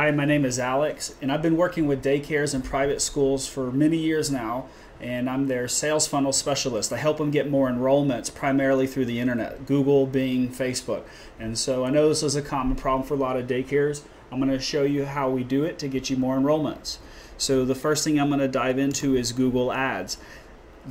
Hi, my name is Alex, and I've been working with daycares and private schools for many years now, and I'm their sales funnel specialist. I help them get more enrollments primarily through the internet, Google, Bing, Facebook. And so I know this is a common problem for a lot of daycares. I'm going to show you how we do it to get you more enrollments. So the first thing I'm going to dive into is Google Ads.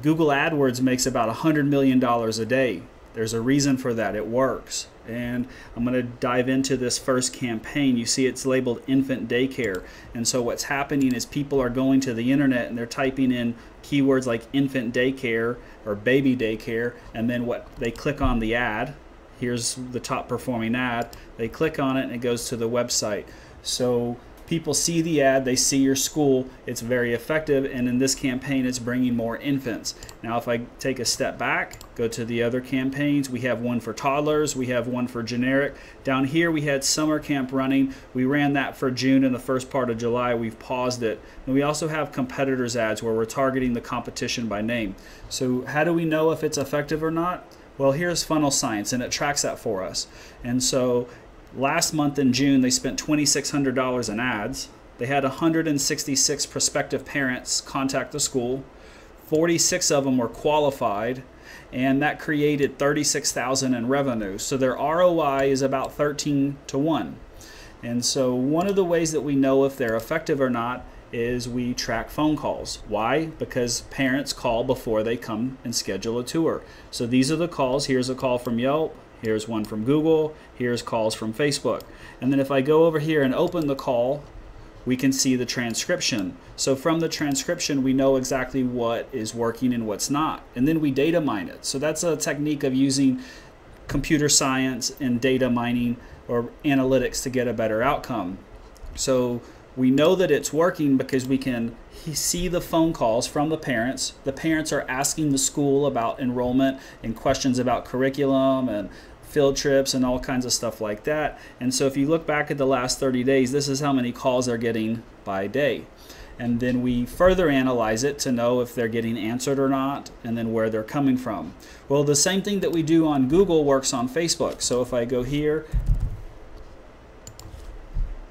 Google AdWords makes about $100 million a day. There's a reason for that. It works. And I'm going to dive into this first campaign. You see it's labeled infant daycare. And so what's happening is people are going to the internet and they're typing in keywords like infant daycare or baby daycare, and then they click on the ad. Here's the top performing ad. They click on it and it goes to the website. So people see the ad, they see your school, it's very effective, and in this campaign it's bringing more infants. Now if I take a step back, go to the other campaigns, we have one for toddlers, we have one for generic. Down here we had summer camp running. We ran that for June and the first part of July. We've paused it. And we also have competitors ads where we're targeting the competition by name. So how do we know if it's effective or not? Well, here's Funnel Science, and it tracks that for us. And so last month in June, they spent $2,600 in ads. They had 166 prospective parents contact the school. 46 of them were qualified, and that created $36,000 in revenue. So their ROI is about 13 to 1. And so one of the ways that we know if they're effective or not is we track phone calls. Why? Because parents call before they come and schedule a tour. So these are the calls. Here's a call from Yelp. Here's one from Google, here's calls from Facebook. And then if I go over here and open the call, we can see the transcription. So from the transcription, we know exactly what is working and what's not. And then we data mine it. So that's a technique of using computer science and data mining or analytics to get a better outcome. So we know that it's working because we can see the phone calls from the parents. The parents are asking the school about enrollment and questions about curriculum and field trips and all kinds of stuff like that. And so if you look back at the last 30 days, this is how many calls they're getting by day. And then we further analyze it to know if they're getting answered or not, and then where they're coming from. Well, the same thing that we do on Google works on Facebook. So if I go here,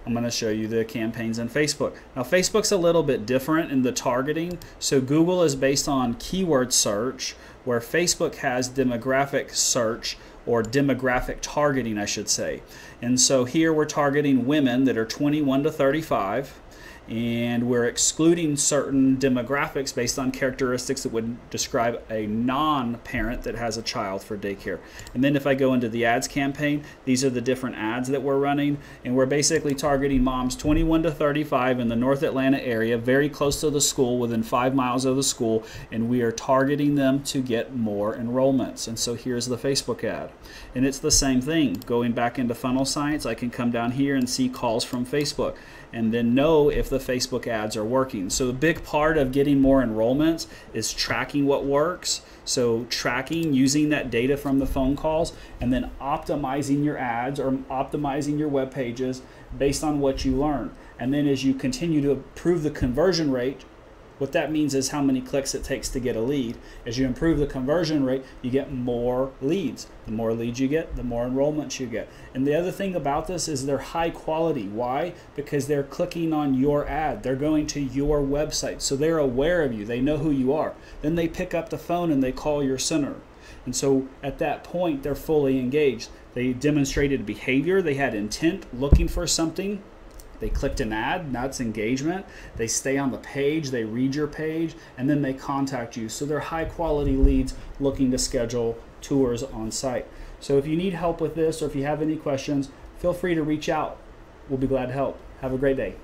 I'm going to show you the campaigns on Facebook. Now Facebook's a little bit different in the targeting. So Google is based on keyword search, where Facebook has demographic search, or demographic targeting I should say. And so here we're targeting women that are 21 to 35. And we're excluding certain demographics based on characteristics that would describe a non-parent that has a child for daycare. And then if I go into the ads campaign, these are the different ads that we're running, and we're basically targeting moms 21 to 35 in the North Atlanta area, very close to the school, within 5 miles of the school, and we are targeting them to get more enrollments. And so here's the Facebook ad. And it's the same thing. Going back into Funnel Science, I can come down here and see calls from Facebook, and then know if the Facebook ads are working. So a big part of getting more enrollments is tracking what works. So tracking, using that data from the phone calls, and then optimizing your ads or optimizing your web pages based on what you learn. And then as you continue to improve the conversion rate, what that means is how many clicks it takes to get a lead. As you improve the conversion rate, you get more leads. The more leads you get, the more enrollments you get. And the other thing about this is they're high quality. Why? Because they're clicking on your ad. They're going to your website. So they're aware of you. They know who you are. Then they pick up the phone and they call your center. And so at that point, they're fully engaged. They demonstrated behavior. They had intent, looking for something. They clicked an ad, now it's engagement. They stay on the page, they read your page, and then they contact you. So they're high quality leads looking to schedule tours on site. So if you need help with this, or if you have any questions, feel free to reach out. We'll be glad to help. Have a great day.